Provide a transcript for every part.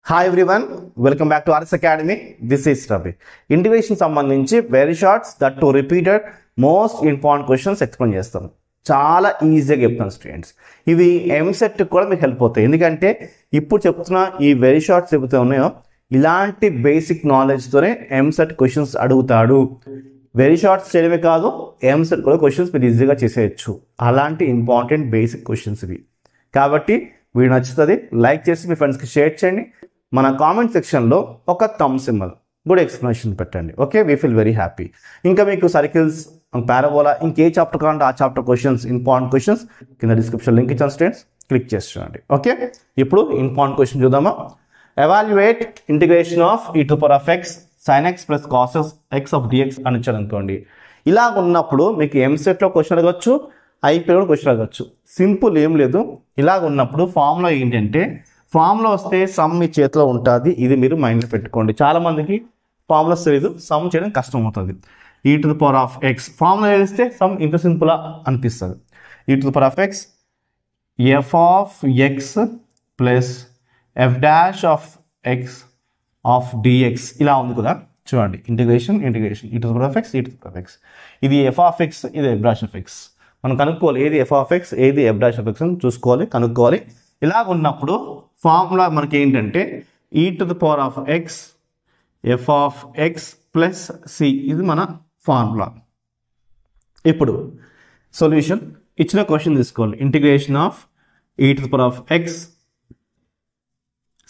Hi everyone, welcome back to RS academy. This is Ravi. Integration సంబంధించి very shorts that to repeated most important questions explain చేస్తాం. చాలా ఈజీగా చెప్తాను students. ఇవి ఎంసెట్ కూడా మీకు హెల్ప్ అవుతాయి. ఎందుకంటే ఇప్పుడు చెప్తున్న ఈ వెరీ షార్ట్స్ చెబుతూ ఉన్నాయో ఇలాంటి బేసిక్ నాలెడ్జ్తోనే ఎంసెట్ క్వశ్చన్స్ అడుగుతాడు. వెరీ షార్ట్స్ చేయడమే కాదు, ఎంసెట్ కూడా క్వశ్చన్స్ మీరు ఈజీగా చేసేయచ్చు. అలాంటి ఇంపార్టెంట్ బేసిక్ క్వశ్చన్స్ ఇవి. కాబట్టి వీడియో నచ్చుతుంది, లైక్ చేసి మీ ఫ్రెండ్స్కి షేర్ చేయండి. మన కామెంట్ సెక్షన్లో ఒక థమ్ సింబల్ గుడ్ ఎక్స్ప్లెనేషన్ పెట్టండి. Okay, we feel very happy. ఇంకా మీకు సర్కిల్స్, పారాబోలా, ఇంకే చాప్టర్ కావాలంటే ఆ చాప్టర్ క్వశ్చన్స్, ఇంపార్టెంట్ క్వశ్చన్స్ కింద డిస్క్రిప్షన్ లింక్ ఇచ్చాను స్టూడెంట్స్, క్లిక్ చేసి చూడండి. ఓకే, ఇప్పుడు ఇంపార్టెంట్ క్వశ్చన్ చూద్దామా. Evaluate integration of e to the power of x sin x plus cos x of dx అని ఇచ్చారు అనుకోండి. ఇలా ఉన్నప్పుడు మీకు ఎంసెట్లో క్వశ్చన్ అడగచ్చు, ఐపీలో క్వశ్చన్ అడగచ్చు. సింపుల్ ఏం లేదు. ఇలాగ ఉన్నప్పుడు ఫార్ములా ఏంటంటే, ఫార్ములా వస్తే సమ్ మీ చేతిలో ఉంటుంది. ఇది మీరు మైండ్లో పెట్టుకోండి. చాలా మందికి ఫార్ములాస్ తెలియదు, సమ్ చేయడం కష్టం అవుతుంది. e to the power of x formula తెలిస్తే సమ్ ఇంత సింపుల్ అనిపిస్తుంది. e to the power of x f of x plus f dash of x of dx ఇలా ఉంది కదా. చూడండి, integration e to the power of x, e to the power of x. ఇది f of x, ఇది f dash of x. మనం కనుక్కోవాలి ఏది f of x, ఏది f డాష్ ఆఫ్ x అని చూసుకోవాలి, కనుక్కోవాలి. ఇలాగ ఉన్నప్పుడు ఫార్ములా మనకి ఏంటంటే e to the power of x f of x plus c, ఇది మన ఫార్ములా. ఇప్పుడు సొల్యూషన్ ఇచ్చిన క్వశ్చన్ తీసుకోవాలి. Integration of e to the power of x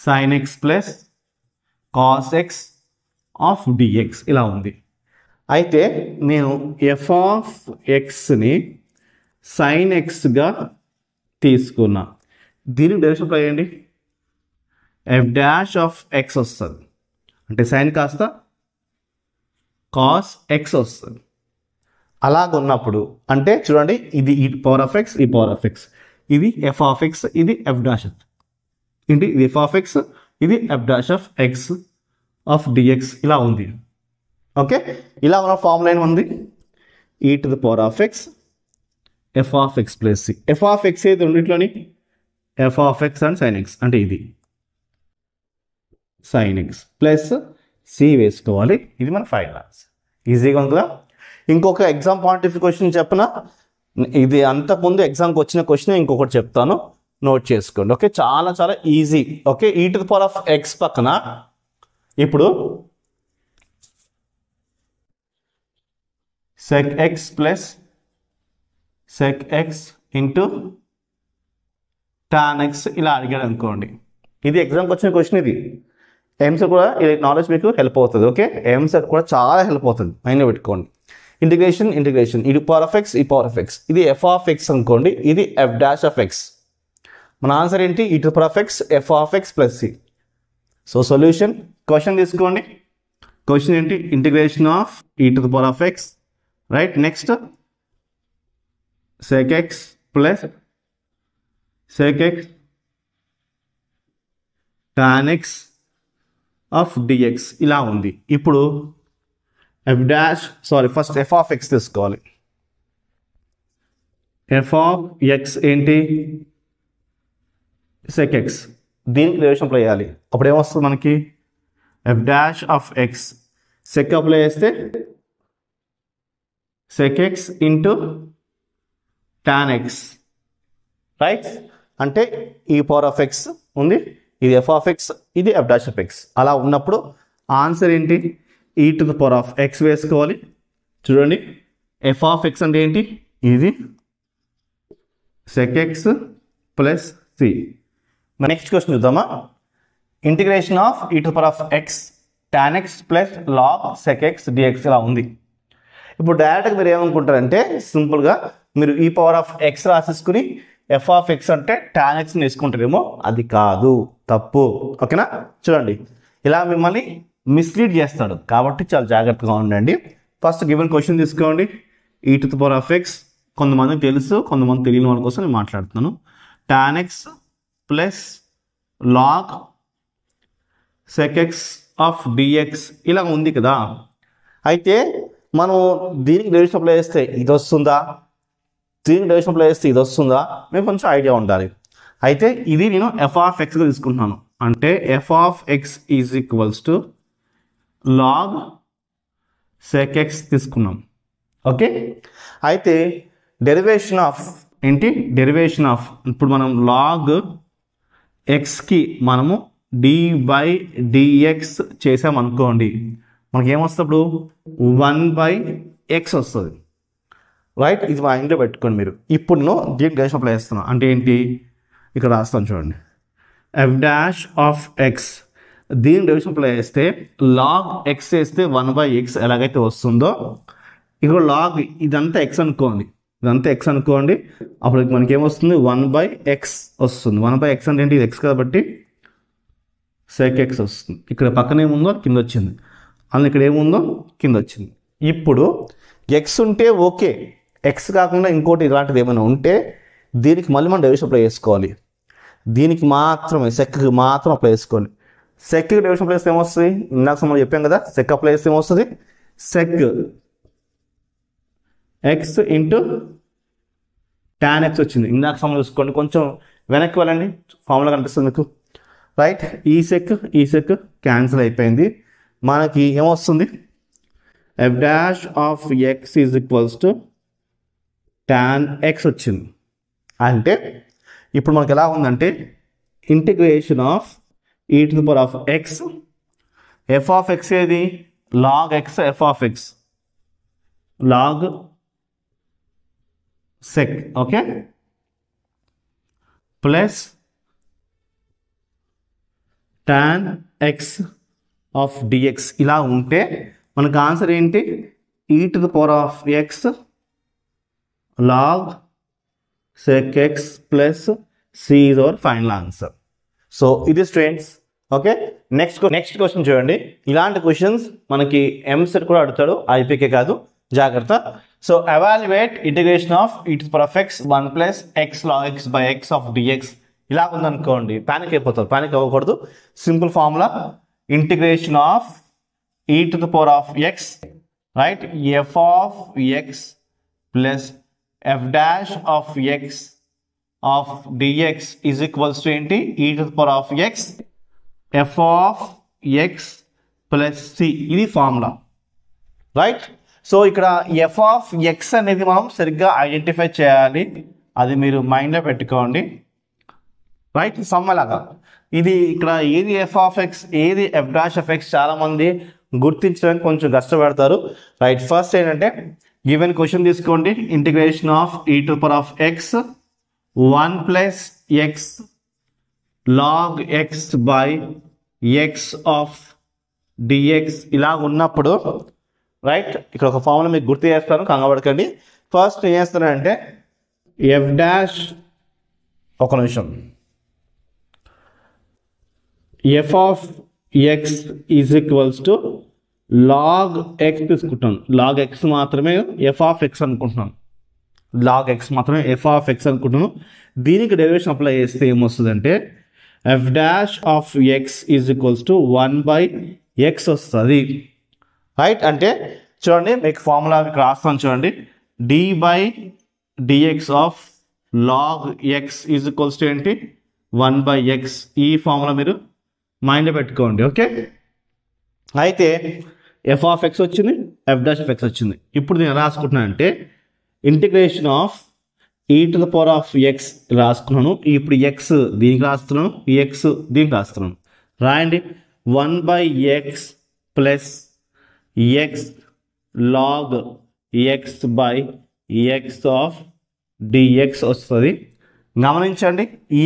sin x plus cos x of dx ఇలా ఉంది. అయితే నేను f of xని sin xగా తీసుకున్నా. దీనికి డైరెక్షన్ అప్లై చేయండి. f డాష్ ఆఫ్ x వస్తుంది, అంటే సైన్ కాస్త కాస్ x వస్తుంది. అలాగున్నప్పుడు అంటే చూడండి, ఇది ఈ పవర్ ఆఫ్ x, ఈ పవర్ ఆఫ్ x, ఇది f ఆఫ్ x, ఇది f డాష్ ఏంటి, ఇది f ఆఫ్ x, ఇది f dash of x of dx ఇలా ఉంది. ఓకే, ఇలా ఉన్న ఫార్ములా ఏముంది, e to the power of x f of x plus c. f of x ఏది రెండిట్లోని f of x and sin x, అంటే ఇది sin x plus c వేసుకోవాలి. ఇది మన ఫైనల్ ఆన్సర్. ఈజీగా ఉంది కదా. ఇంకొక ఎగ్జామ్ పాయింట్ ఆఫ్ క్వశ్చన్ చెప్పిన, ఇది అంతకుముందు ఎగ్జామ్కి వచ్చిన క్వశ్చన్ ఇంకొకటి చెప్తాను, నోట్ చేసుకోండి. ఓకే, చాలా చాలా easy. Okay, e to the power of x పక్కన ఇప్పుడు sec x plus sec x into tan x ఇలా అడిగాడు అనుకోండి. ఇది ఎగ్జామ్కి వచ్చిన క్వశ్చన్. ఇది ఎంసెట్ కూడా ఇది నాలెడ్జ్ మీకు హెల్ప్ అవుతుంది. ఓకే, ఎంసెట్ కూడా చాలా హెల్ప్ అవుతుంది, మైండ్లో పెట్టుకోండి. Integration e power of x, e power of x, ఇది ఎఫ్ ఆఫ్ ఎక్స్ అనుకోండి, ఇది ఎఫ్ డాష్ ఆఫ్ ఎక్స్. మన ఆన్సర్ ఏంటి, e to power of x F of x plus c. So solution question తీసుకోండి. Question ఏంటి, integration of e to the power of x, right. Next sec x plus sec x tan x of dx ఇలా ఉంది. ఇప్పుడు first f of x తీసుకోవాలి. F of X ఏంటి, sec x, దీనికి relation apply చేయాలి. అప్పుడు ఏమొస్తుంది మనకి, F dash of X sec apply చేస్తే sec x into tan x, right. అంటే ఈ పవర్ ఆఫ్ ఎక్స్ ఉంది, ఇది ఎఫ్ ఆఫ్ ఎక్స్, ఇది ఎఫ్ డాష్ ఆఫ్ ఎక్స్. అలా ఉన్నప్పుడు ఆన్సర్ ఏంటి, e to the power of x వేసుకోవాలి. చూడండి, ఎఫ్ ఆఫ్ ఎక్స్ అంటే ఏంటి, ఇది sec x plus c. Next question చూద్దామా. Integration of e to the power of x tan x plus log sec x dx ఇలా ఉంది. ఇప్పుడు డైరెక్ట్గా మీరు ఏమనుకుంటారంటే, సింపుల్గా మీరు ఈ పవర్ ఆఫ్ ఎక్స్ రాసేసుకుని ఎఫ్ ఆఫ్ ఎక్స్ అంటే tan x వేసుకుంటారేమో. అది కాదు, తప్పు. ఓకేనా, చూడండి, ఇలా మిమ్మల్ని మిస్లీడ్ చేస్తాడు. కాబట్టి చాలా జాగ్రత్తగా ఉండండి. ఫస్ట్ గివెన్ క్వశ్చన్ తీసుకోండి. ఈ to the power of X కొంతమందికి తెలుసు, కొంతమంది తెలియని వాళ్ళ కోసం నేను మాట్లాడుతున్నాను. tan x plus log sec x of dx ఇలా ఉంది కదా. అయితే మనం దీనికి డెరివేషన్ అప్లై చేస్తే ఇది వస్తుందా, దీనికి డెరివేషన్ అప్లై చేస్తే ఇది వస్తుందా, మీకు కొంచెం ఐడియా ఉండాలి. అయితే ఇది నేను ఎఫ్ ఆఫ్ ఎక్స్గా తీసుకుంటున్నాను. అంటే f of X is equals to log sec x తీసుకున్నాం. ఓకే, అయితే డెరివేషన్ ఆఫ్ ఏంటి, డెరివేషన్ ఆఫ్ ఇప్పుడు మనం లాగ్ ఎక్స్కి మనము డి బై డిఎక్స్ చేసామనుకోండి, మనకి ఏమొస్తుంది అప్పుడు 1/x వస్తుంది. రైట్, ఇది మా ఇంట్లో పెట్టుకోండి మీరు. ఇప్పుడు నేను దీనికి డెరివేషన్ అప్లై చేస్తున్నాను. అంటే ఏంటి, ఇక్కడ రాస్తాను చూడండి, ఎఫ్ డాష్ ఆఫ్ ఎక్స్, దీని డెరివేషన్ అప్లై చేస్తే లాగ్ ఎక్స్ వేస్తే 1/x ఎలాగైతే వస్తుందో, ఇక్కడ లాగ్ ఇదంతా ఎక్స్ అనుకోండి, ఇదంతా ఎక్స్ అనుకోండి, అప్పుడు మనకి ఏమొస్తుంది 1/x వస్తుంది. 1/x అంటే ఏంటి, ఇది ఎక్స్ కాబట్టి సెక్ ఎక్స్ వస్తుంది. ఇక్కడ పక్కన ఏముందో కింద వచ్చింది, అందులో ఇక్కడ ఏముందో కింద వచ్చింది. ఇప్పుడు ఎక్స్ ఉంటే ఓకే, ఎక్స్ కాకుండా ఇంకోటి ఇలాంటిది ఏమైనా ఉంటే దీనికి మళ్ళీ మనం డెరివేషన్ అప్లై చేసుకోవాలి. దీనికి మాత్రమే సెక్కి మాత్రం అప్లై చేసుకోవాలి. సెక్కి డెరివేషన్ అప్లై చేస్తే ఏమొస్తుంది, ఇందాక మనం చెప్పాం కదా, సెక్ అప్లై చేస్తే ఏమొస్తుంది, sec x into tan X వచ్చింది. ఇందాక సమయం చూసుకోండి, కొంచెం వెనక్కి వెళ్ళండి, ఫార్ములా కనిపిస్తుంది మీకు. రైట్, ఈ సెక్ క్యాన్సిల్ అయిపోయింది. మనకి ఏమొస్తుంది, F dash of X is equals to tan X వచ్చింది. అంటే ఇప్పుడు మనకి ఎలా ఉందంటే integration of e to the power of x, F of X ఏది, log x F of X, log sec, okay, plus tan x of dx. ఇలా ఉంటే మనకు ఆన్సర్ ఏంటి, e to the power of X log sec x plus C is our final answer. So ఇది students. Okay, next question చూడండి. ఇలాంటి questions మనకి ఎంసెట్ కూడా అడుగుతాడు, ఐపీకే కాదు, జాగ్రత్త. So evaluate integration of e to the power of x 1 + x log x by x of dx. ఇలా ఉందనుకోండి, పానిక్ అయిపోతారు. పానిక్ అవ్వకూడదు. Simple formula, integration of e to the power of x, right, f of x plus f dash of x of dx is equals to ఏంటి, e to the power of x F of x plus C. ఇది formula, right. So ఇక్కడ f of x అనేది మనం సరిగ్గా identify చేయాలి, అది మీరు మైండ్లో పెట్టుకోండి. రైట్, సమ్మలాగా ఇది ఇక్కడ ఏది ఎఫ్ ఆఫ్ ఎక్స్ ఏది ఎఫ్ డాష్ ఆఫ్ ఎక్స్ చాలామంది గుర్తించడానికి కొంచెం కష్టపడతారు. రైట్, ఫస్ట్ ఏంటంటే గివెన్ క్వశ్చన్ తీసుకోండి, integration of e to the power of x 1 + x log x by x of dx. ఇలా ఉన్నప్పుడు రైట్, ఇక్కడ ఒక ఫార్ములా మీకు గుర్తు చేస్తాను, కంగాపడకండి. ఫస్ట్ ఏం చేస్తానంటే ఎఫ్ డాష్, ఒక నిమిషం, F of X is equals to log x తీసుకుంటాను. లాగ్ ఎక్స్ మాత్రమే ఎఫ్ ఆఫ్ ఎక్స్ అనుకుంటున్నాను, లాగ్ ఎక్స్ మాత్రమే ఎఫ్ ఆఫ్ ఎక్స్ అనుకుంటున్నాను. దీనికి డెరివేషన్ అప్లై చేస్తే ఏమొస్తుందంటే F dash of X is equals to 1/x వస్తుంది. రైట్, అంటే చూడండి మీకు ఫార్ములా మీకు రాస్తాను చూడండి, d by dx of log x is equals to ఏంటి 1/x. ఈ ఫార్ములా మీరు మైండ్లో పెట్టుకోండి. ఓకే, అయితే ఎఫ్ ఆఫ్ ఎక్స్ వచ్చింది, ఎఫ్ డాష్ ఆఫ్ ఎక్స్ వచ్చింది. ఇప్పుడు నేను రాసుకుంటున్నాను అంటే integration of e to the power of x రాసుకున్నాను. ఇప్పుడు ఎక్స్ దీనికి రాస్తున్నాను, ఈ ఎక్స్ దీనికి రాస్తున్నాను. రాయండి, 1/x plus x log x by x of dx వస్తుంది. గమనించండి, ఈ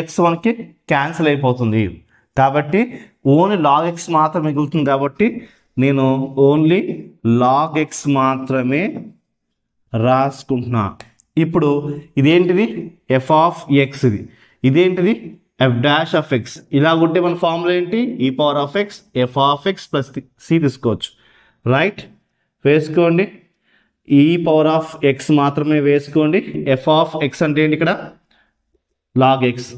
ఎక్స్ మనకి క్యాన్సిల్ అయిపోతుంది కాబట్టి ఓన్లీ లాగ్ ఎక్స్ మాత్రం మిగులుతుంది. కాబట్టి నేను ఓన్లీ లాగ్ ఎక్స్ మాత్రమే రాసుకుంటున్నా. ఇప్పుడు ఇదేంటిది ఎఫ్ ఆఫ్ ఎక్స్, ఇదేంటిది ఎఫ్ డాష్ ఆఫ్ ఎక్స్. ఇలా ఉంటే మన ఫార్ములా ఏంటి, e power of x F of x plus c తీసుకోవచ్చు. రైట్, వేసుకోండి, ఈ పవర్ ఆఫ్ ఎక్స్ మాత్రమే వేసుకోండి. ఎఫ్ ఆఫ్ ఎక్స్ అంటే ఏంటి, ఇక్కడ log x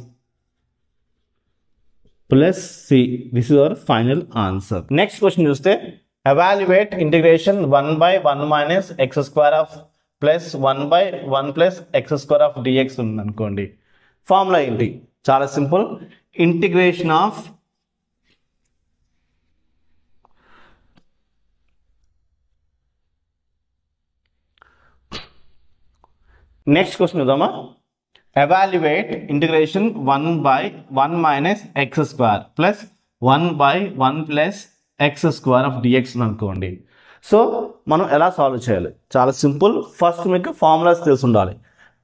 plus C. This is our final answer. Next question చూస్తే evaluate integration 1/1 - x² of plus 1/1 + x² of dx ఉంది అనుకోండి. ఫార్ములా ఏంటి, చాలా simple, integration of next question చూద్దామా. Evaluate integration 1/1 minus x square plus 1/1 plus x square of dx అనుకోండి. So మనం ఎలా solve చేయాలి? చాలా సింపుల్. ఫస్ట్ మీకు ఫార్ములాస్ తెలిసి ఉండాలి.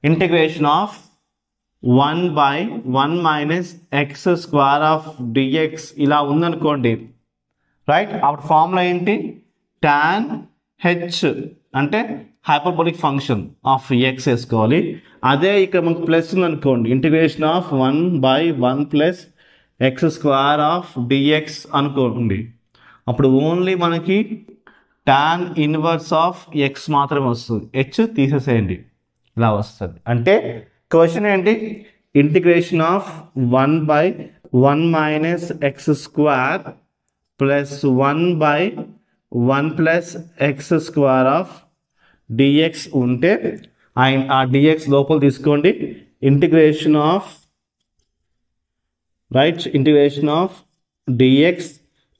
Integration of 1/1 minus x square of dx ఇలా ఉందనుకోండి, రైట్? అప్పుడు ఫార్ములా ఏంటి? tan హెచ్ అంటే హైపర్బోలిక్ ఫంక్షన్ ఆఫ్ ఎక్స్ వేసుకోవాలి. అదే ఇక్కడ మనకు ప్లస్ ఉందనుకోండి, integration of 1/1 plus x square of dx అనుకోండి, అప్పుడు ఓన్లీ మనకి tan ఇన్వర్స్ ఆఫ్ ఎక్స్ మాత్రమే వస్తుంది. హెచ్ తీసేసేయండి, ఇలా వస్తుంది. అంటే క్వశ్చన్ ఏంటి? Integration of 1/1 minus x square plus 1/1 plus x square of dx ఉంటే ఆ డిఎక్స్ లోపల తీసుకోండి. Integration of right, integration of dx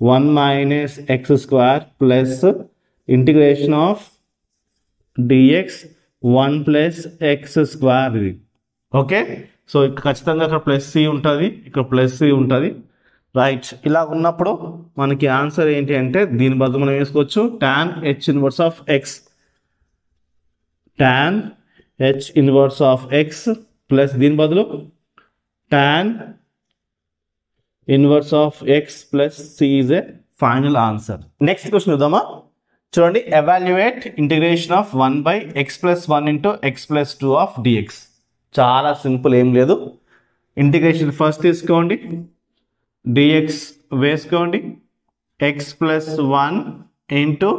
1 minus x square plus integration of dx 1 plus x square. ఇది ఓకే. సో ఇక్కడ ఖచ్చితంగా అక్కడ plus C ఉంటుంది, ఇక్కడ ప్లస్ సి ఉంటుంది, రైట్? ఇలా ఉన్నప్పుడు మనకి ఆన్సర్ ఏంటి అంటే దీని బదులు మనం వేసుకోవచ్చు tan h inverse of x, tan h inverse of x plus దీని బదులు tan inverse of x plus C is a final answer. Next question చూద్దామా. చూడండి, evaluate integration of 1/x+1 into x+2 of dx. చాలా simple, ఏం లేదు. Integration first తీసుకోండి, dx వేసుకోండి, x+1 into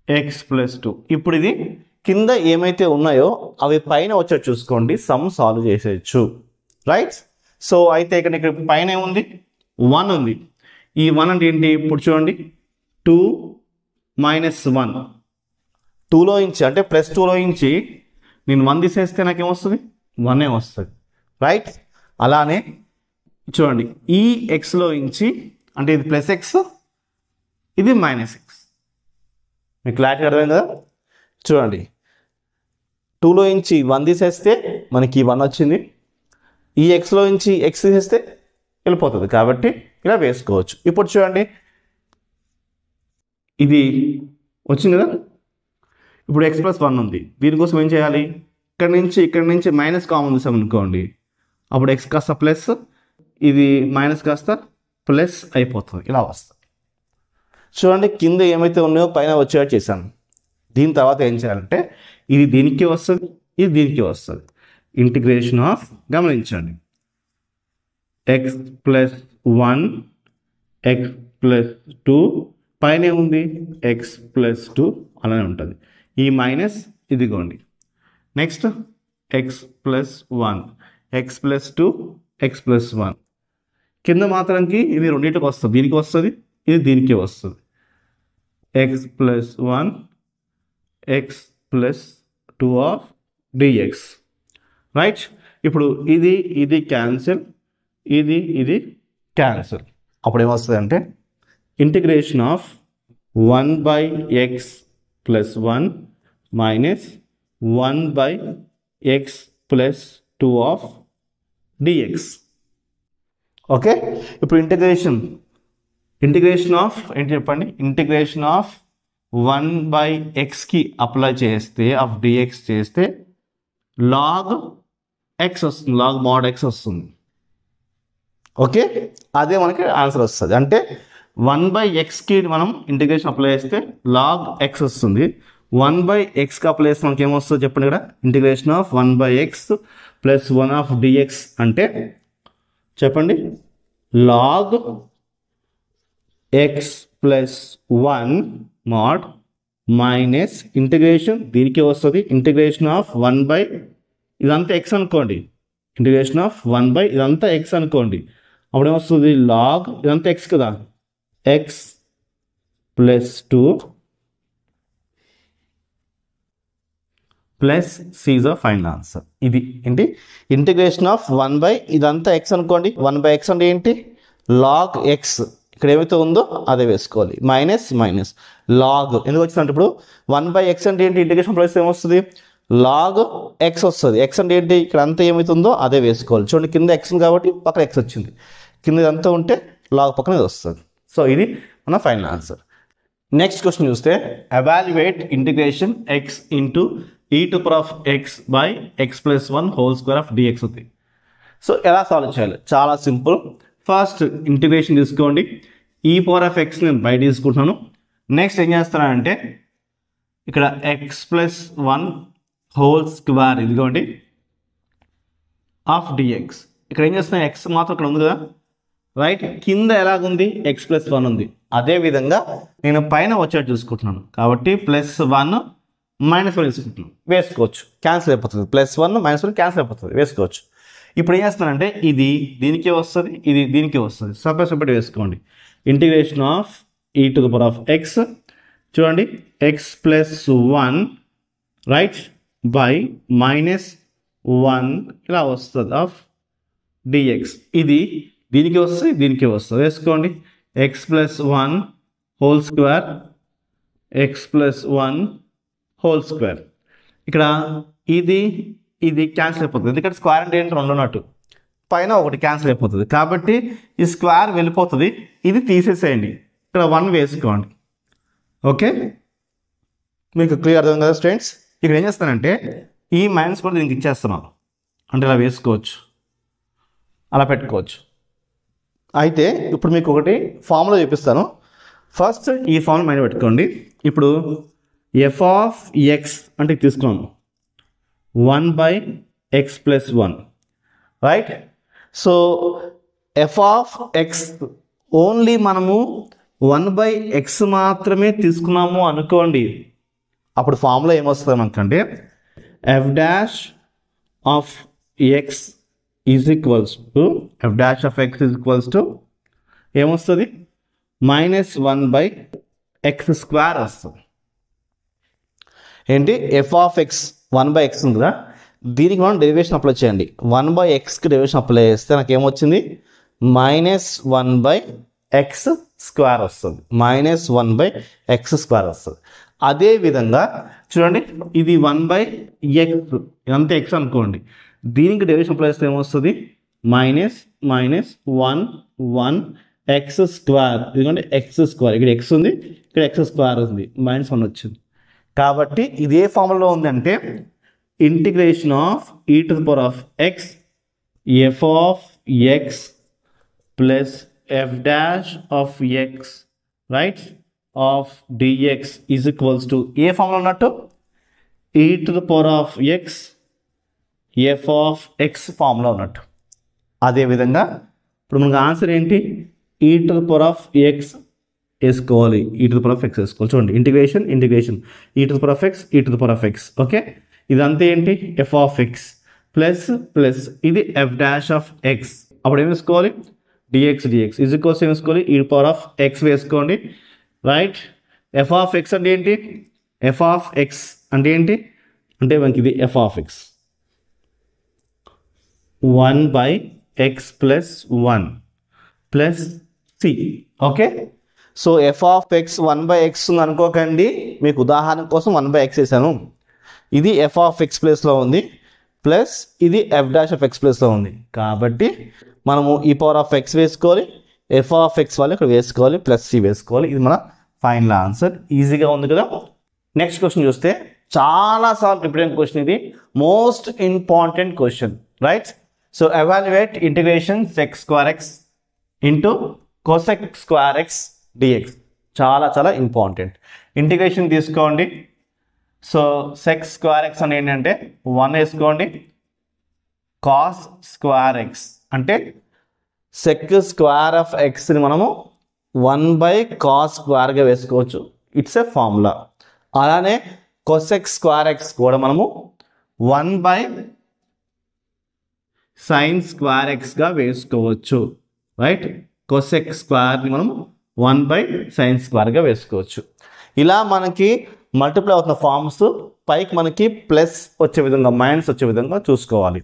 x+2. ఇప్పుడు ఇది కింద ఏమైతే ఉన్నాయో అవి పైన వచ్చేది చూసుకోండి, సమ్ సాల్వ్ చేసేయచ్చు, రైట్? సో అయితే ఇక్కడ పైన ఏముంది? 1 ఉంది. ఈ 1 అంటే ఏంటి? ఇప్పుడు చూడండి, 2 మైనస్ 1, 2లో ఇంచి అంటే +2లో ఇంచి నేను 1 తీసేస్తే నాకేమొస్తుంది? 1 వస్తుంది, రైట్? అలానే చూడండి, ఈ ఎక్స్లో ఇంచి అంటే ఇది ప్లస్ ఎక్స్, ఇది మైనస్ ఎక్స్. మీకు క్లారిటీ అర్థమైంది కదా? చూడండి, 2లో ఇంచి 1 తీసేస్తే మనకి 1 వచ్చింది, ఈ ఎక్స్లో నుంచి ఎక్స్ తీసేస్తే వెళ్ళిపోతుంది, కాబట్టి ఇలా వేసుకోవచ్చు. ఇప్పుడు చూడండి, ఇది వచ్చింది కదా, ఇప్పుడు x+1 ఉంది. దీనికోసం ఏం చేయాలి? ఇక్కడ నుంచి మైనస్ కామన్ తీసామనుకోండి, అప్పుడు ఎక్స్ కాస్త ప్లస్, ఇది మైనస్ కాస్త ప్లస్ అయిపోతుంది, ఇలా వస్తుంది. చూడండి, కింద ఏమైతే ఉన్నాయో పైన వచ్చేటట్టు చేశాను. దీని తర్వాత ఏం చేయాలంటే ఇది దీనికి వస్తుంది, ఇది దీనికి వస్తుంది. ఇంటిగ్రేషన్ ఆఫ్, గమనించండి, x+1 x+2 పైన ఏముంది? x+2 అలానే ఉంటుంది. ఈ మైనస్ ఇదిగోండి. నెక్స్ట్ x+1 x+2 x+1 కింద మాత్రానికి ఇది రెండింటికి వస్తుంది, దీనికి వస్తుంది, ఇది దీనికి వస్తుంది. x+1 x+2 of dx, right? ఇప్పుడు ఇది క్యాన్సిల్, ఇది క్యాన్సిల్. అప్పుడు ఏమొస్తుంది అంటే integration of 1/x+1 minus 1/x+2 of dx. Okay, ఇప్పుడు ఇంటిగ్రేషన్ ఆఫ్ ఏంటి చెప్పండి? ఇంటిగ్రేషన్ ఆఫ్ 1/xకి అప్లై చేస్తే ఆఫ్ డిఎక్స్ చేస్తే లాగ్ ఎక్స్ వస్తుంది, లాగ్ మోడ్ ఎక్స్ వస్తుంది. ఓకే, అదే మనకి ఆన్సర్ వస్తుంది. అంటే 1/xకి మనం ఇంటిగ్రేషన్ అప్లై చేస్తే లాగ్ ఎక్స్ వస్తుంది, 1/xకి అప్లై చేస్తే మనకి ఏమొస్తుంది చెప్పండి? ఇక్కడ integration of 1/x plus 1 of dx అంటే చెప్పండి, log x+1 mod minus integration దీనికి వస్తుంది, ఇంటిగ్రేషన్ ఆఫ్ 1/, ఇదంతా ఎక్స్ అనుకోండి, ఇంటిగ్రేషన్ ఆఫ్ 1/, ఇదంతా ఎక్స్ అనుకోండి, అప్పుడు ఏమొస్తుంది? లాగ్, ఇదంతా ఎక్స్ కదా, x+2 plus c is the final answer. ఇది ఏంటి ఇంటిగ్రేషన్ ఆఫ్ 1 ఇదంతా ఎక్స్ అనుకోండి. 1/x అంటే ఏంటి లాగ్ ఎక్స్, ఇక్కడ ఏమైతే ఉందో అదే వేసుకోవాలి. మైనస్ మైనస్ లాగ్ ఎందుకు వచ్చిందంటే ఇప్పుడు 1/x అంటే ఏంటి ఇంటిగ్రేషన్ ప్లస్ ఏమొస్తుంది లాగ్ ఎక్స్ వస్తుంది. ఎక్స్ అంటే ఏంటి ఇక్కడ అంతా ఏమవుతుందో అదే వేసుకోవాలి. చూడండి కింద ఎక్స్ కాబట్టి పక్కన ఎక్స్ వచ్చింది, కింద ఇదంతా ఉంటే లాగ్ పక్కన ఇది వస్తుంది. సో ఇది మన ఫైనల్ ఆన్సర్. నెక్స్ట్ క్వశ్చన్ చూస్తే evaluate integration X into e⁻x by x + 1 whole square of dx ఉంది. సో ఎలా సాల్వ్ చేయాలి చాలా సింపుల్. ఫస్ట్ ఇంటిగ్రేషన్ తీసుకోండి. e⁻x నేను బయట తీసుకుంటున్నాను. నెక్స్ట్ ఏం చేస్తానంటే ఇక్కడ x + 1 whole square ఇదిగోండి ఆఫ్ dx. ఇక్కడ ఏం చేస్తున్నా x మాత్రం ఇక్కడ ఉంది కదా రైట్, కింద ఎలాగుంది x + 1 ఉంది. అదేవిధంగా నేను పైన వచ్చేట్టు చూసుకుంటున్నాను కాబట్టి +1 -1 తీసుకుంటున్నాను, వేసుకోవచ్చు, క్యాన్సిల్ అయిపోతుంది. +1 -1 క్యాన్సిల్ అయిపోతుంది, వేసుకోవచ్చు. ఇప్పుడు ఏం చేస్తున్నానంటే ఇది దీనికే వస్తుంది, ఇది దీనికే వస్తుంది, సపరేట్ వేసుకోండి. ఇంటిగ్రేషన్ ఆఫ్ e⁻x చూడండి x + 1 రైట్ బై -1 ఇలా వస్తుంది ఆఫ్ dx. ఇది దీనికి వస్తుంది దీనికి వస్తుంది, వేసుకోండి. x + 1 whole square x + 1 whole square. ఇక్కడ ఇది క్యాన్సిల్ అయిపోతుంది, ఎందుకంటే స్క్వేర్ అంటే ఏంటి రెండు ఉన్నట్టు, పైన ఒకటి క్యాన్సిల్ అయిపోతుంది కాబట్టి ఈ స్క్వేర్ వెళ్ళిపోతుంది. ఇది తీసేసేయండి, ఇక్కడ 1 వేసుకోండి. ఓకే, మీకు క్లియర్ అర్థం కదా స్టూడెంట్స్. ఇక్కడ ఏం చేస్తానంటే ఈ మైనస్ కూడా దీనికి ఇచ్చేస్తున్నాను, అంటే ఇలా వేసుకోవచ్చు, అలా పెట్టుకోవచ్చు. అయితే ఇప్పుడు మీకు ఒకటి ఫార్ములా చూపిస్తాను. ఫస్ట్ ఈ ఫార్ములా మైండ్ పెట్టుకోండి. ఇప్పుడు f(x) అంటే తీసుకున్నాను 1/x + 1 right. So f(x) only మనము 1/x మాత్రమే తీసుకున్నాము అనుకోండి, అప్పుడు ఫార్ములా ఏమొస్తుంది మనకంటే f' of x is equals to ఏమొస్తుంది -1/x² వస్తుంది. ఏంటి f(x) 1/x ఉంది కదా, దీనికి మనం డెరివేషన్ అప్లై చేయండి. 1/xకి డెరివేషన్ అప్లై చేస్తే నాకు ఏమొచ్చింది -1/x² వస్తుంది, -1/x² వస్తుంది. అదేవిధంగా చూడండి ఇది 1/x ఇదంతా x అనుకోండి, దీనికి డెరివేషన్ అప్లై చేస్తే ఏమొస్తుంది -1/x². ఎందుకంటే x², ఇక్కడ x ఉంది, ఇక్కడ x² ఉంది, -1 వచ్చింది. కాబట్టి ఇది ఏ ఫార్ములాలో ఉంది అంటే integration of e⁻x f(x) plus f' right of dx is equals to A formula ఉన్నట్టు e⁻x f(x) ఫార్ములా ఉన్నట్టు. అదేవిధంగా ఇప్పుడు మనకు ఆన్సర్ ఏంటి e⁻x వేసుకోవాలి, e⁻x వేసుకోవాలి. చూడండి ఇంటిగ్రేషన్ e⁻x. ఓకే, ఇదంతా ఏంటి f(x) ప్లస్ ఇది f'(x). అప్పుడు ఏం వేసుకోవాలి dx ఈజ్ ఈక్వల్స్ ఏం వేసుకోవాలి e⁻x వేసుకోండి రైట్. f(x) అంటే ఏంటి f(x) అంటే ఏంటి అంటే మనకి ఇది f(x) 1/x + 1 plus c. Okay, so f(x) 1/x ఉంది అనుకోకండి, మీకు ఉదాహరణ కోసం 1/x వేసాను. ఇది f(x) ప్లేస్లో ఉంది, ప్లస్ ఇది f'(x) ప్లేస్లో ఉంది. కాబట్టి మనము e⁻x వేసుకోవాలి, f(x) వాళ్ళు ఇక్కడ వేసుకోవాలి, ప్లస్ సి వేసుకోవాలి. ఇది మన ఫైనల్ ఆన్సర్. ఈజీగా ఉంది కదా. నెక్స్ట్ క్వశ్చన్ చూస్తే చాలాసార్లు రిపీట్ అయిన క్వశ్చన్, ఇది most important question right. So evaluate integration sec² into cosec² dx. చాలా ఇంపార్టెంట్. ఇంటిగ్రేషన్ తీసుకోండి. సో sec² అని ఏంటంటే 1 వేసుకోండి, cos² అంటే sec²(x)ని మనము 1/cos² వేసుకోవచ్చు, ఇట్స్ ఎ ఫార్ములా. అలానే cosec² కూడా మనము 1/sin² వేసుకోవచ్చు రైట్. cosec² మనం 1/sin² వేసుకోవచ్చు. ఇలా మనకి మల్టిప్లై అవుతున్న ఫార్మ్స్ పైకి మనకి ప్లస్ వచ్చే విధంగా మైనస్ వచ్చే విధంగా చూసుకోవాలి.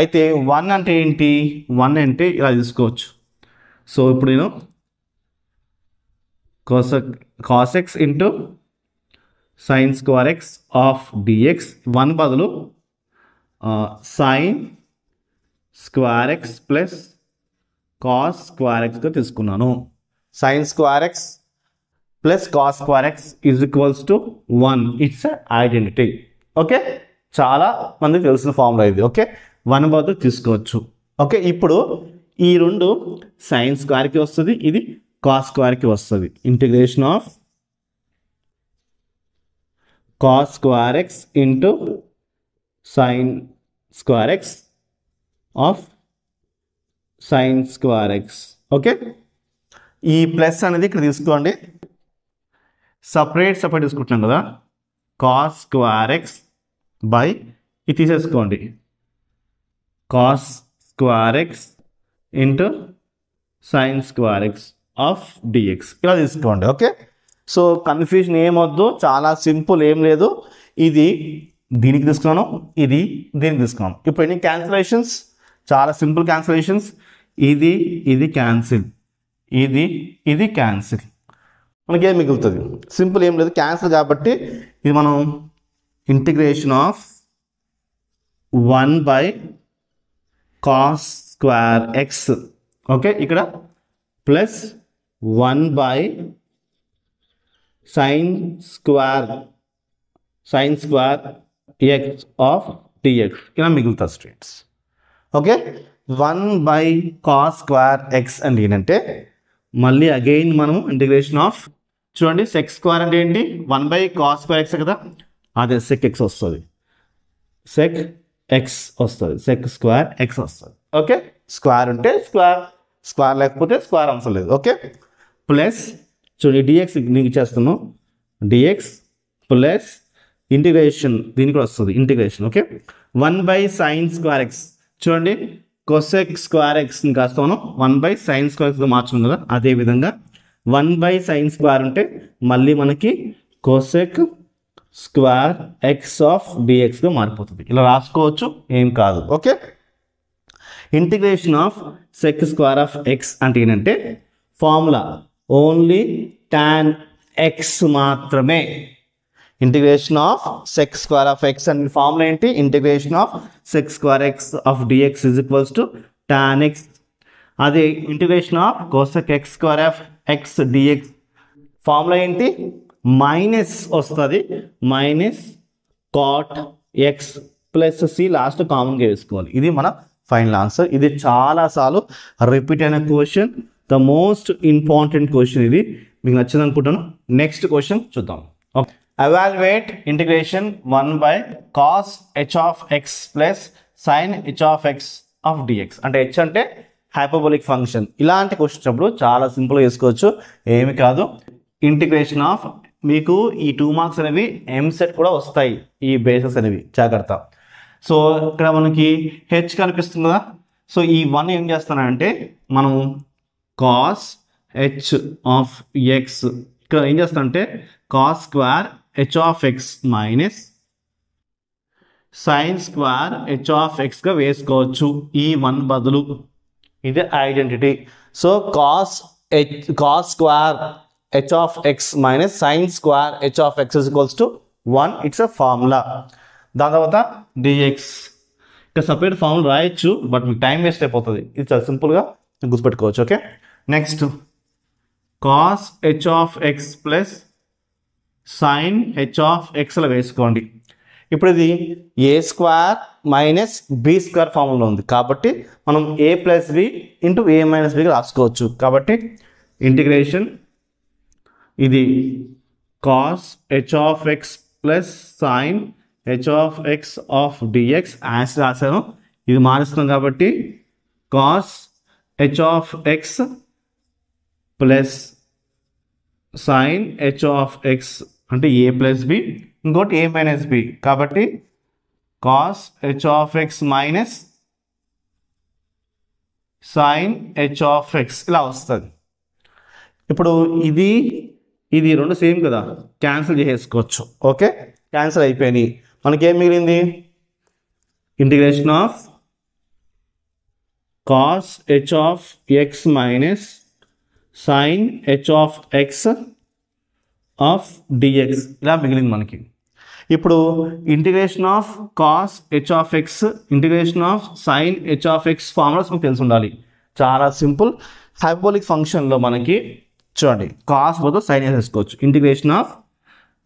అయితే 1 అంటే ఏంటి, 1 అంటే ఇలా తీసుకోవచ్చు. సో ఇప్పుడు నేను cos x into sin square x of dx 1 బదులు sin square x plus cos square x గా తీసుకున్నాను. sin square x plus cos square x is equals to 1. It's identity. Okay, చాలా మందికి తెలిసిన ఫార్ములా ఇది. ఓకే, 1 బదులు తీసుకోవచ్చు. ఓకే, ఇప్పుడు ఈ రెండు sin స్క్వేర్కి వస్తుంది, ఇది cos స్క్వేర్కి వస్తుంది. Integration of cos square x into sin square x of sin square x. Okay, ఈ ప్లస్ అనేది ఇక్కడ తీసుకోండి, సపరేట్ తీసుకుంటున్నాం కదా, cos square x బై ఇది తీసేసుకోండి, cos square x into sin square x of dx ఇలా తీసుకోండి. ఓకే, సో కన్ఫ్యూజన్ ఏమొద్దు, చాలా సింపుల్, ఏం లేదు. ఇది దీనికి తీసుకున్నాను, ఇది దీనికి తీసుకున్నాను. ఇప్పుడు ఎన్ని క్యాన్సిలేషన్స్, చాలా సింపుల్ క్యాన్సిలేషన్స్. ఇది క్యాన్సిల్, ఇది క్యాన్సిల్, మనకి ఏం మిగులుతుంది, సింపుల్, ఏం లేదు, క్యాన్సిల్. కాబట్టి ఇది మనం integration of 1 by cos square x. Okay, ఇక్కడ plus 1 by sin square x of dx ఇలా మిగులుతుంది students. Okay, 1 by cos square x అంటే ఏంటంటే, మళ్ళీ అగైన్ మనము ఇంటిగ్రేషన్ ఆఫ్, చూడండి sec స్క్వేర్ అంటే ఏంటి, 1 బై cos square x కదా, అదే sec x వస్తుంది, sec x వస్తుంది, sec స్క్వేర్ x వస్తుంది. ఓకే, స్క్వేర్ ఉంటే స్క్వేర్ లేకపోతే స్క్వేర్ అవసరం లేదు. ఓకే, ప్లస్ చూడండి dx నీకు చేస్తున్నాం, dx ప్లస్ ఇంటిగ్రేషన్ దీనికి కూడా వస్తుంది integration. Okay, 1 by sin square x, చూడండి cosec square x ని కాస్త మనం 1 బై sin square x గా మార్చుకున్నాం కదా, అదేవిధంగా 1 బై sin స్క్వేర్ ఉంటే మళ్ళీ మనకి cosec square x of dx గా మారిపోతుంది. ఇలా రాసుకోవచ్చు, ఏం కాదు. Okay, integration of sec square of x అంటే ఏంటంటే, ఫార్ములా ఓన్లీ tan x మాత్రమే. Integration of sec square of x అంటే ఫార్ములా ఏంటి, integration of sec square x of dx is equals to tan x. అదే integration of cosec x square of x dx formula ఏంటి, minus వస్తుంది, minus cot x plus c last కామన్గా వేసుకోవాలి. ఇది మన final answer. ఇది చాలా సార్లు రిపీట్ అయిన question, the most important question. ఇది మీకు నచ్చింది అనుకుంటాను. నెక్స్ట్ క్వశ్చన్ చూద్దాం. Okay, evaluate integration 1 by cos h of x plus sin h of x of dx. అంటే h అంటే హైపర్బోలిక్ ఫంక్షన్. ఇలాంటి క్వశ్చన్ అప్పుడు చాలా సింపుల్గా వేసుకోవచ్చు, ఏమి కాదు. ఇంటిగ్రేషన్ ఆఫ్, మీకు ఈ 2 మార్క్స్ అనేవి ఎంసెట్ కూడా వస్తాయి, ఈ బేసెస్ అనేవి జాగ్రత్త. సో ఇక్కడ మనకి హెచ్ కనిపిస్తుంది కదా, సో ఈ 1 ఏం చేస్తానంటే, మనం cos h ఆఫ్ x ఇక్కడ ఏం చేస్తానంటే cos square h of x minus sin square h of x గా వేసుకోవచ్చు, ఈ 1 బదులు. ఇది identity. So cos square h of x minus sin square h of x is equals to 1. It's a formula. దాని తర్వాత dx ఇక్కడ separate formula రాయొచ్చు, but మీకు టైం వేస్ట్ అయిపోతుంది. ఇది చాలా సింపుల్గా గుర్తుపెట్టుకోవచ్చు. Okay, next cos h of x plus sin h of x లా వేసుకోండి. ఇప్పుడు ఇది a square minus b square formula ఉంది, కాబట్టి మనం a plus b into a minus బిగా రాసుకోవచ్చు. కాబట్టి ఇంటిగ్రేషన్, ఇది cos h of x plus sin h of x of dx as రాశాను. ఇది మారుస్తున్నాం కాబట్టి cos h of x plus sin h of x అంటే a ప్లస్ బి, ఇంకోటి a మైనస్ బి, కాబట్టి cos h of x minus sin h of x ఇలా వస్తుంది. ఇప్పుడు ఇది ఇది రెండు సేమ్ కదా, క్యాన్సిల్ చేసేసుకోవచ్చు. ఓకే, క్యాన్సిల్ అయిపోయినాయి. మనకేం మిగిలింది? Integration of cos h of x minus sin h of x of dx ఇలా మిగిలింది మనకి. ఇప్పుడు integration of cos h of x, integration of sine h of x formulas మీకు తెలిసి ఉండాలి. చాలా సింపుల్. హైపర్బోలిక్ ఫంక్షన్లో మనకి చూడండి, కాస్ బదులు సైన్ వేసేసుకోవచ్చు. Integration of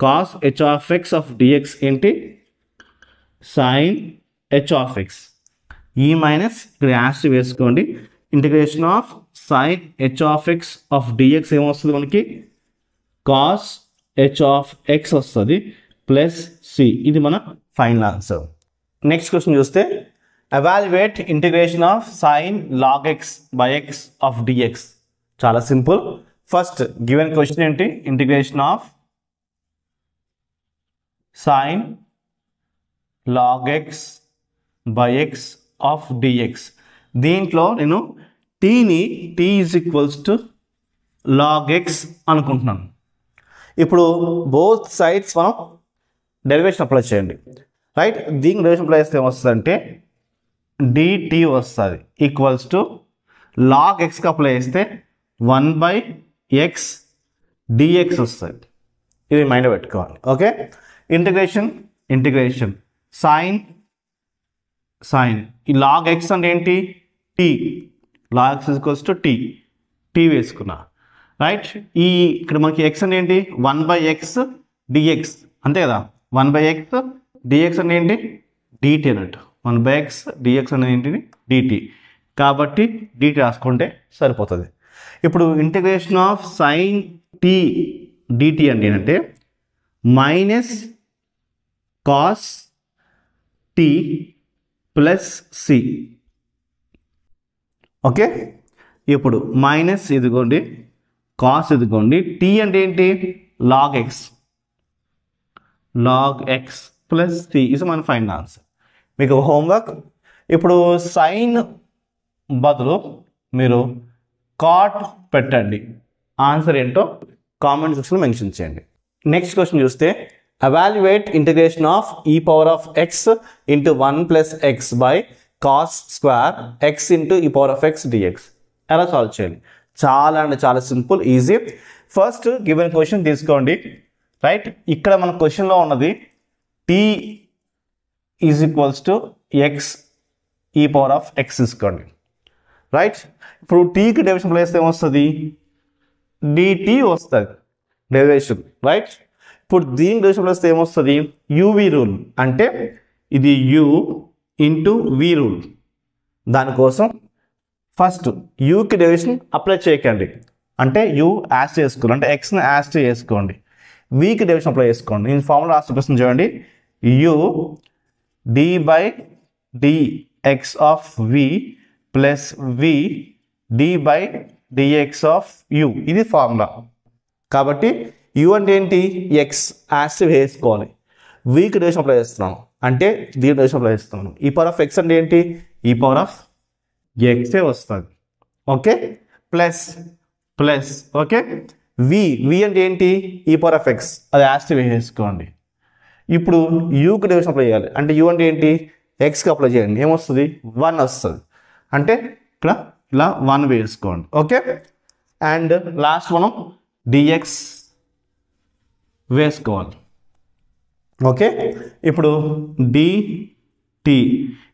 cos h of x of dx ఏంటి? Sine h of x. ఈ మైనస్ ఇక్కడ యాస్ వేసుకోండి. Integration of sine h of x of dx ఏమొస్తుంది మనకి? కాస్ హెచ్ ఆఫ్ ఎక్స్ వస్తుంది ప్లస్ సి. ఇది మన ఫైనల్ ఆన్సర్. నెక్స్ట్ క్వశ్చన్ చూస్తే, evaluate integration of sine log x by x of dx. చాలా సింపుల్. ఫస్ట్ గివెన్ క్వశ్చన్ ఏంటి? Integration of sine log x by x of dx. దీంట్లో నేను టీని t is equals to log x అనుకుంటున్నాను. ఇప్పుడు both sides మనం derivation apply చేయండి. Right, దీనికి డెరివేషన్ అప్లై చేస్తే ఏమొస్తుందంటే డిటి వస్తుంది ఈక్వల్స్ టు లాగ్ ఎక్స్కి అప్లై చేస్తే 1/x dx వస్తుంది. ఇది మైండ్ పెట్టుకోవాలి. ఓకే, ఇంటిగ్రేషన్ సైన్ ఈ లాగ్ ఎక్స్ అంటే ఏంటి? T. Log x equals to t వేసుకున్నా. రైట్, ఈ ఇక్కడ మనకి ఎక్స్ అంటే ఏంటి? 1/x dx అంతే కదా. 1/x dx అంటే ఏంటి? dt అన్నట్టు. 1/x dx అనేది ఏంటిది? dt. కాబట్టి dt రాసుకుంటే సరిపోతుంది. ఇప్పుడు integration of sine t dt అంటే ఏంటంటే minus cos t plus c. Okay, ఇప్పుడు మైనస్ ఇదిగోండి, కాస్ ఇదిగోండి, టీ అంటే ఏంటి? Log x plus c is మన ఫైనల్ ఆన్సర్. మీకు హోంవర్క్, ఇప్పుడు సైన్ బదులు మీరు కాట్ పెట్టండి. ఆన్సర్ ఏంటో కామెంట్ సెక్షన్లో మెన్షన్ చేయండి. నెక్స్ట్ క్వశ్చన్ చూస్తే, evaluate integration of e power of x into 1 + x by cos square x into e power of x dx. ఎలా సాల్వ్ చేయాలి? చాలా అంటే చాలా simple, easy. First given question తీసుకోండి. రైట్, ఇక్కడ మన క్వశ్చన్లో ఉన్నది t is equals to x e power of x తీసుకోండి. రైట్, ఇప్పుడు టీకి డెరివేషన్ ప్లేస్ ఏమొస్తుంది? డిటి వస్తుంది డెరివేషన్. రైట్, ఇప్పుడు దీనికి డెరివేషన్ ప్లేస్ ఏమొస్తుంది? UV rule. అంటే ఇది యు ఇంటూ వి రూల్. దానికోసం ఫస్ట్ యూకి డెరివేషన్ అప్లై చేయకండి. అంటే యూ యాస్ చేసుకోండి, అంటే ఎక్స్ని యాస్ చేసుకోండి. వీకి డెరివేషన్ అప్లై చేసుకోండి. నేను ఫార్ములా రాసి చూపిస్తుంది చూడండి. U d/dx of v plus v d/dx of u. ఇది ఫార్ములా. కాబట్టి యూ అంటే ఏంటి? ఎక్స్ యాస్ వేసుకోవాలి. వీకి డెరివేషన్ అప్లై చేస్తున్నాను అంటే దీని డెరివేషన్ అప్లై చేస్తున్నాను. ఈ పవర్ ఆఫ్ ఎక్స్ అంటే ఏంటి? ఈ పవర్ ఆఫ్ ఎక్సే వస్తుంది. Okay, plus okay. వి అంటే ఏంటి? ఈ పవర్ ఆఫ్ ఎక్స్, అది యాస్టివ్ వేసుకోండి. ఇప్పుడు యూకి డెరివేషన్ అప్లై చేయాలి. అంటే యూ అంటే ఏంటి? ఎక్స్కి అప్లై చేయండి. ఏమొస్తుంది? 1 వస్తుంది. అంటే ఇక్కడ ఇలా 1 వేసుకోండి. ఓకే, అండ్ లాస్ట్ మనం డిఎక్స్ వేసుకోవాలి. ఓకే, ఇప్పుడు dt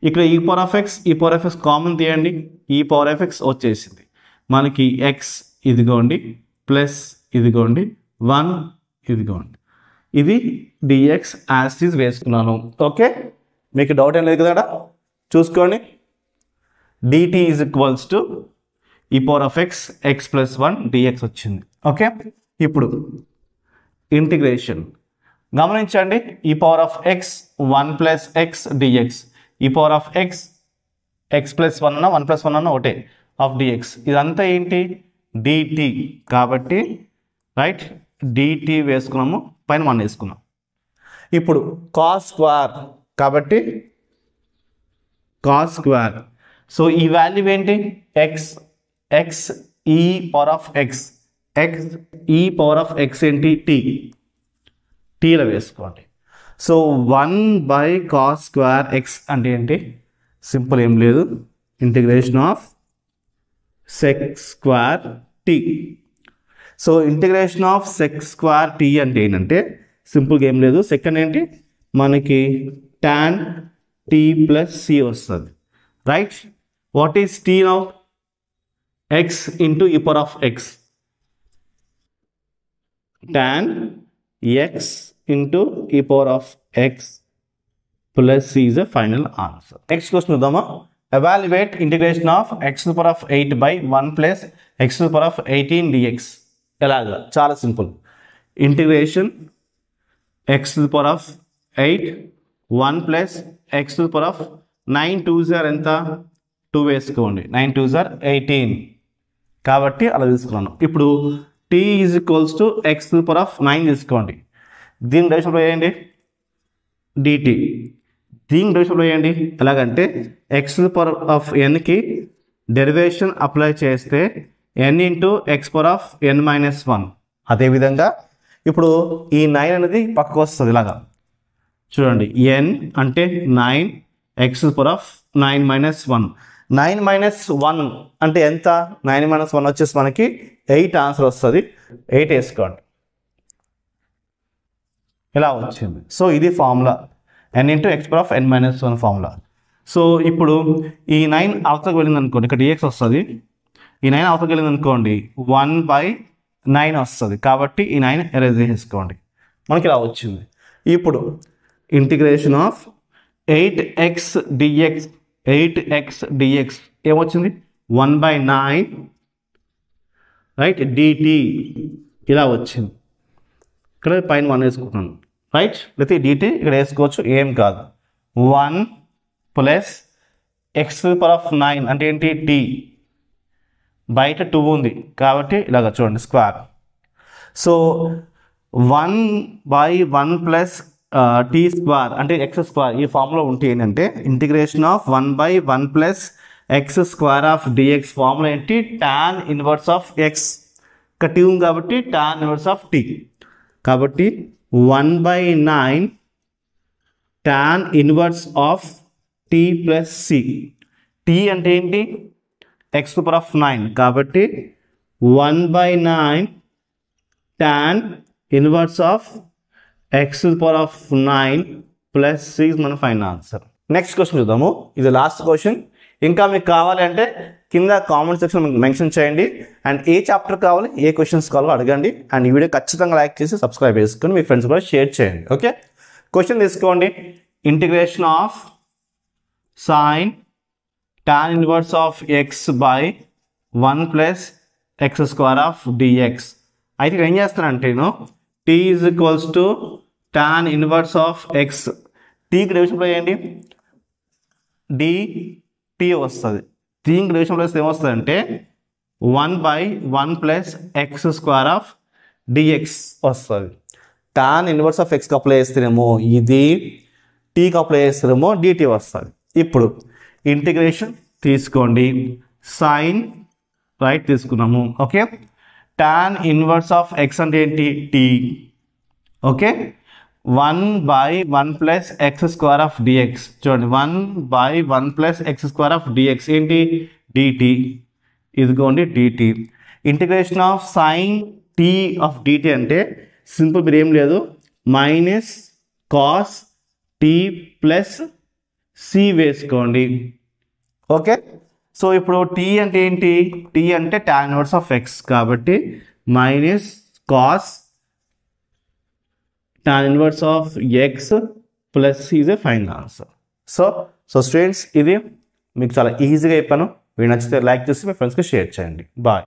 ఇక్కడ ఈ పవర్ ఆఫ్ ఎక్స్ కామన్ తీయండి. ఈ పవర్ ఆఫ్ ఎక్స్ వచ్చేసింది మనకి. ఎక్స్ ఇదిగోండి ప్లస్ ఇదిగోండి 1 ఇదిగోండి. ఇది డిఎక్స్ యాజ్ ఇట్ ఈజ్ వేసుకున్నాను. ఓకే, మీకు డౌట్ ఏం లేదు కదా? చూసుకోండి. dt is equals to e power of x plus 1 dx వచ్చింది. ఓకే, ఇప్పుడు ఇంటిగ్రేషన్ గమనించండి. E power of x 1 + x dx, e power of x plus 1 అన్న 1 + 1 అన్న ఒకటే ఆఫ్ dx. ఇదంతా ఏంటి? dt. కాబట్టి రైట్, dt వేసుకున్నాము, పైన 1 వేసుకున్నాం. ఇప్పుడు కాస్ స్క్వేర్, కాబట్టి కాస్ స్క్వేర్. సో ఈ వాల్యూ ఏంటి? X e power of X X e power of X ఏంటి టీ, టీలో వేసుకోండి. సో 1/cos² x అంటే ఏంటి, సింపుల్ ఏం లేదు, integration of sec²t. So integration of sec²t అంటే ఏంటంటే సింపుల్గా ఏం లేదు, సెకండ్ ఏంటి మనకి tan t ప్లస్ c వస్తుంది, right. What is t now, x into e power of x, tan x into e power of x plus c is the final answer. Next question చూద్దామా. Evaluate integration of x to the power of 8/1 plus x to the power of 18 dx. ఎలాగా, చాలా simple. Integration x to the power of 8 1 plus x to the power of 9 2s ఎంత 2 వేసుకోండి, 9 2s 18 కాబట్టి అలా తీసుకున్నాను. ఇప్పుడు t is equals to x to the power of 9 తీసుకోండి, దీని డెరివేషన్లో వేయండి dt, దీని డెరివేషన్లో వేయండి. ఎలాగంటే x to the power of nకి డెరివేషన్ అప్లై చేస్తే n into x power of n-1. అదేవిధంగా ఇప్పుడు ఈ 9 అనేది పక్కకు వస్తుంది, ఇలాగా చూడండి, n అంటే 9 x to the power of 9 - 1, 9 - 1 అంటే ఎంత, 9 - 1 వచ్చేసి మనకి 8 ఆన్సర్ వస్తుంది, 8 వేసుకోండి, ఇలా వచ్చింది. సో ఇది formula, n into x power of n-1 formula. So ఇప్పుడు ఈ 9 అవతలకు వెళ్ళింది అనుకోండి, ఇక్కడ dx వస్తుంది, ఈ 9 అవతలకు వెళ్ళింది అనుకోండి 1/9 వస్తుంది, కాబట్టి ఈ 9 ఎరేజ్ చేసుకోండి, మనకి ఇలా వచ్చింది. ఇప్పుడు ఇంటిగ్రేషన్ ఆఫ్ 8x dx ఏమొచ్చింది 1/9 రైట్ dt, ఇలా వచ్చింది. ఇక్కడ పైన 1 వేసుకుంటున్నాను, రైట్. లేకపోతే dt ఇక్కడ వేసుకోవచ్చు, ఏం కాదు. 1 plus x to the power of 9 అంటే ఏంటి t, బయట 2 ఉంది కాబట్టి ఇలాగ చూడండి స్క్వేర్. సో 1/1 ప్లస్ t² అంటే x² ఈ ఫార్ములా ఉంటే ఏంటంటే integration of 1/1 plus x² of dx formula ఏంటి, tan ఇన్వర్స్ ఆఫ్ x, ఇక్కడ t ఉంది కాబట్టి tan ఇన్వర్స్ ఆఫ్ t, కాబట్టి 1/9 tan inverse of t plus c. t అంటే ఏంటి x to the power of 9 కాబట్టి 1/9 tan inverse of x to the power of 9 plus c is మన final answer. Next question చూద్దాము, ఇది last question. ఇంకా మీకు కావాలి అంటే కింద కామెంట్ సెక్షన్ మెన్షన్ చేయండి, అండ్ ఏ చాప్టర్ కావాలి, ఏ క్వశ్చన్స్ కావాలో అడగండి, అండ్ ఈ వీడియో ఖచ్చితంగా లైక్ చేసి సబ్స్క్రైబ్ చేసుకొని మీ ఫ్రెండ్స్ కూడా షేర్ చేయండి. ఓకే, క్వశ్చన్ తీసుకోండి. Integration of sin tan inverse of x by 1 plus x² of dx. అయితే ఏం చేస్తానంటే నేను t is equals to tan inverse of x, టీకి డెరివేషన్లో వేయండి dt వస్తుంది, దీనికి డెరివేషన్లో వేస్తే ఏమొస్తుంది 1/1 ప్లస్ x² ఆఫ్ dx వస్తుంది. tan ఇన్వర్స్ ఆఫ్ xకి అప్లై చేస్తేనేమో ఇది, టీకి అప్లై చేస్తేనేమో dt వస్తుంది. ఇప్పుడు ఇంటిగ్రేషన్ తీసుకోండి, సైన్ రైట్ తీసుకున్నాము, okay. tan inverse of x అంటే ఏంటి t, okay. 1/1 plus x² of dx, చూడండి 1/1 ప్లస్ x² ఆఫ్ dx ఏంటి dt, ఇదిగోండి dt. Integration of sine t of dt అంటే సింపుల్, మీరు ఏం లేదు minus cos t plus c వేసుకోండి, ఓకే. సో ఇప్పుడు t అంటే ఏంటి, t అంటే tan ఇన్వర్స్ ఆఫ్ x కాబట్టి minus cos tan inverse of x plus c is a final answer. So students ఇది మీకు చాలా ఈజీగా చెప్పాను, మీకు నచ్చితే లైక్ చేసి మీ ఫ్రెండ్స్కి షేర్ చేయండి. బాయ్.